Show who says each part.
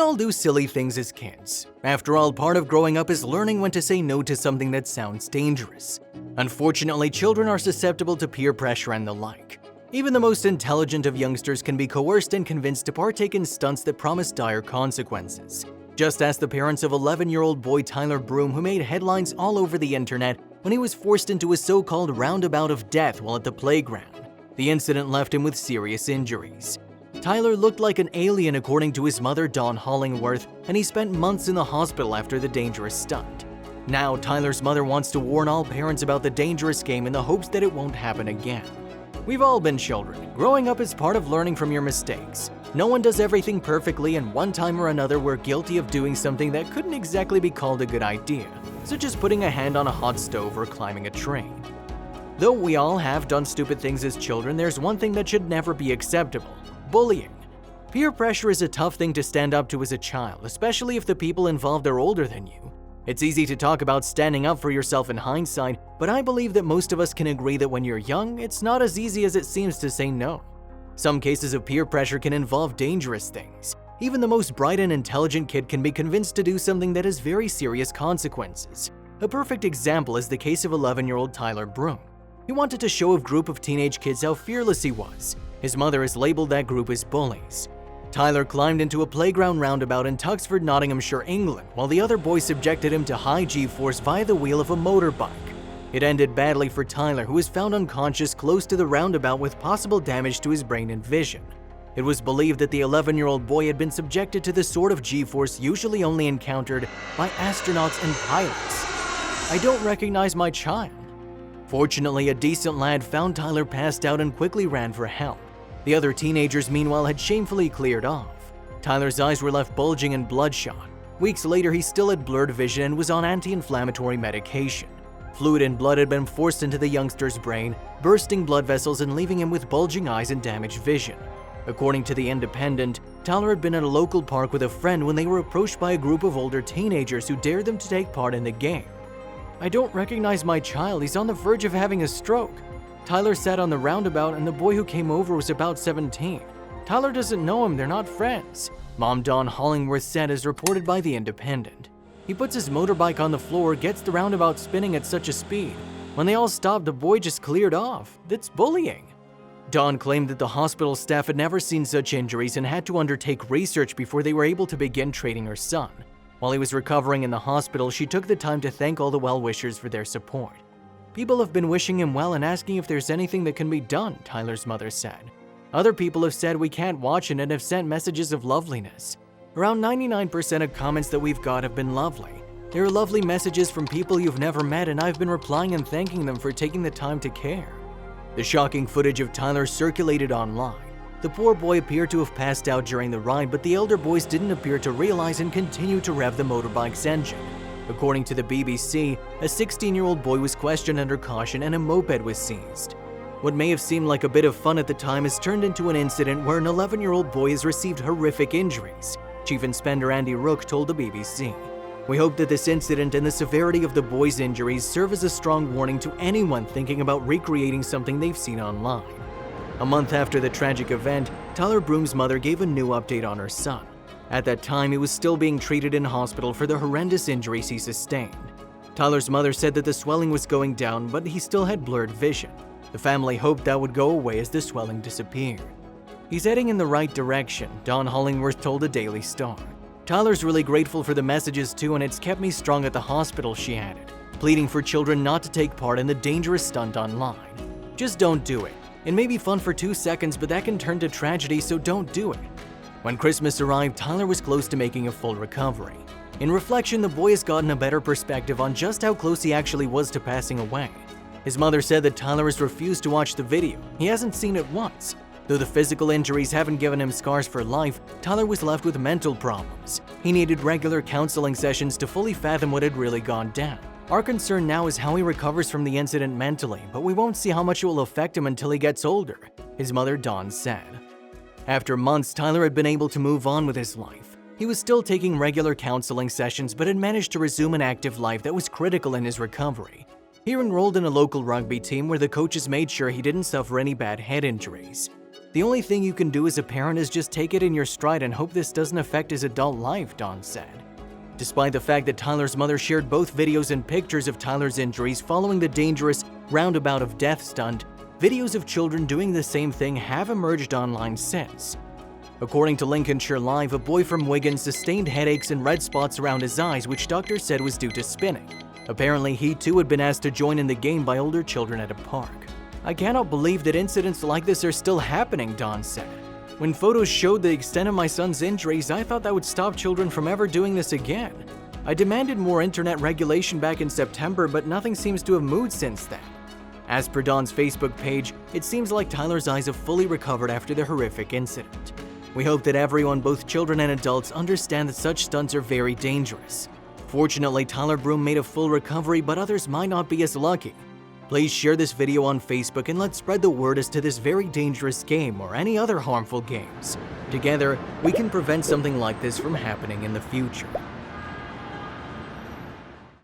Speaker 1: all do silly things as kids. After all, part of growing up is learning when to say no to something that sounds dangerous. Unfortunately, children are susceptible to peer pressure and the like. Even the most intelligent of youngsters can be coerced and convinced to partake in stunts that promise dire consequences. Just ask the parents of 11-year-old boy Tyler Broom, who made headlines all over the internet when he was forced into a so-called roundabout of death while at the playground. The incident left him with serious injuries. Tyler looked like an alien according to his mother Dawn Hollingworth, and he spent months in the hospital after the dangerous stunt. Now, Tyler's mother wants to warn all parents about the dangerous game in the hopes that it won't happen again. We've all been children. Growing up is part of learning from your mistakes. No one does everything perfectly, and one time or another we're guilty of doing something that couldn't exactly be called a good idea, such as putting a hand on a hot stove or climbing a tree. Though we all have done stupid things as children, there's one thing that should never be acceptable: bullying. Peer pressure is a tough thing to stand up to as a child, especially if the people involved are older than you. It's easy to talk about standing up for yourself in hindsight, but I believe that most of us can agree that when you're young, it's not as easy as it seems to say no. Some cases of peer pressure can involve dangerous things. Even the most bright and intelligent kid can be convinced to do something that has very serious consequences. A perfect example is the case of 11-year-old Tyler Broom. He wanted to show a group of teenage kids how fearless he was. His mother has labeled that group as bullies. Tyler climbed into a playground roundabout in Tuxford, Nottinghamshire, England, while the other boys subjected him to high G-force via the wheel of a motorbike. It ended badly for Tyler, who was found unconscious close to the roundabout with possible damage to his brain and vision. It was believed that the 11-year-old boy had been subjected to the sort of G-force usually only encountered by astronauts and pilots. I don't recognize my child. Fortunately, a decent lad found Tyler passed out and quickly ran for help. The other teenagers, meanwhile, had shamefully cleared off. Tyler's eyes were left bulging and bloodshot. Weeks later, he still had blurred vision and was on anti-inflammatory medication. Fluid and blood had been forced into the youngster's brain, bursting blood vessels and leaving him with bulging eyes and damaged vision. According to The Independent, Tyler had been at a local park with a friend when they were approached by a group of older teenagers who dared them to take part in the game. I don't recognize my child. He's on the verge of having a stroke. Tyler sat on the roundabout and the boy who came over was about 17. Tyler doesn't know him, they're not friends, Mom Dawn Hollingworth said, as reported by The Independent. He puts his motorbike on the floor, gets the roundabout spinning at such a speed. When they all stopped, the boy just cleared off. That's bullying. Dawn claimed that the hospital staff had never seen such injuries and had to undertake research before they were able to begin treating her son. While he was recovering in the hospital, she took the time to thank all the well-wishers for their support. People have been wishing him well and asking if there's anything that can be done, Tyler's mother said. Other people have said we can't watch it and have sent messages of loveliness. Around 99% of comments that we've got have been lovely. There are lovely messages from people you've never met, and I've been replying and thanking them for taking the time to care. The shocking footage of Tyler circulated online. The poor boy appeared to have passed out during the ride, but the elder boys didn't appear to realize and continued to rev the motorbike's engine. According to the BBC, a 16-year-old boy was questioned under caution and a moped was seized. What may have seemed like a bit of fun at the time has turned into an incident where an 11-year-old boy has received horrific injuries, Chief Inspector Andy Rook told the BBC. We hope that this incident and the severity of the boy's injuries serve as a strong warning to anyone thinking about recreating something they've seen online. A month after the tragic event, Tyler Broom's mother gave a new update on her son. At that time, he was still being treated in hospital for the horrendous injuries he sustained. Tyler's mother said that the swelling was going down, but he still had blurred vision. The family hoped that would go away as the swelling disappeared. He's heading in the right direction, Dawn Hollingworth told the Daily Star. Tyler's really grateful for the messages too, and it's kept me strong at the hospital, she added, pleading for children not to take part in the dangerous stunt online. Just don't do it. It may be fun for 2 seconds, but that can turn to tragedy, so don't do it. When Christmas arrived, Tyler was close to making a full recovery. In reflection, the boy has gotten a better perspective on just how close he actually was to passing away. His mother said that Tyler has refused to watch the video. He hasn't seen it once. Though the physical injuries haven't given him scars for life, Tyler was left with mental problems. He needed regular counseling sessions to fully fathom what had really gone down. Our concern now is how he recovers from the incident mentally, but we won't see how much it will affect him until he gets older, his mother Dawn said. After months, Tyler had been able to move on with his life. He was still taking regular counseling sessions, but had managed to resume an active life that was critical in his recovery. He enrolled in a local rugby team where the coaches made sure he didn't suffer any bad head injuries. The only thing you can do as a parent is just take it in your stride and hope this doesn't affect his adult life, Dawn said. Despite the fact that Tyler's mother shared both videos and pictures of Tyler's injuries following the dangerous roundabout of death stunt, videos of children doing the same thing have emerged online since. According to Lincolnshire Live, a boy from Wigan sustained headaches and red spots around his eyes, which doctors said was due to spinning. Apparently, he too had been asked to join in the game by older children at a park. "I cannot believe that incidents like this are still happening," Dawn said. "When photos showed the extent of my son's injuries, I thought that would stop children from ever doing this again. I demanded more internet regulation back in September, but nothing seems to have moved since then." As per Dawn's Facebook page, it seems like Tyler's eyes have fully recovered after the horrific incident. "We hope that everyone, both children and adults, understand that such stunts are very dangerous. Fortunately, Tyler Broom made a full recovery, but others might not be as lucky. Please share this video on Facebook and let's spread the word as to this very dangerous game or any other harmful games. Together, we can prevent something like this from happening in the future."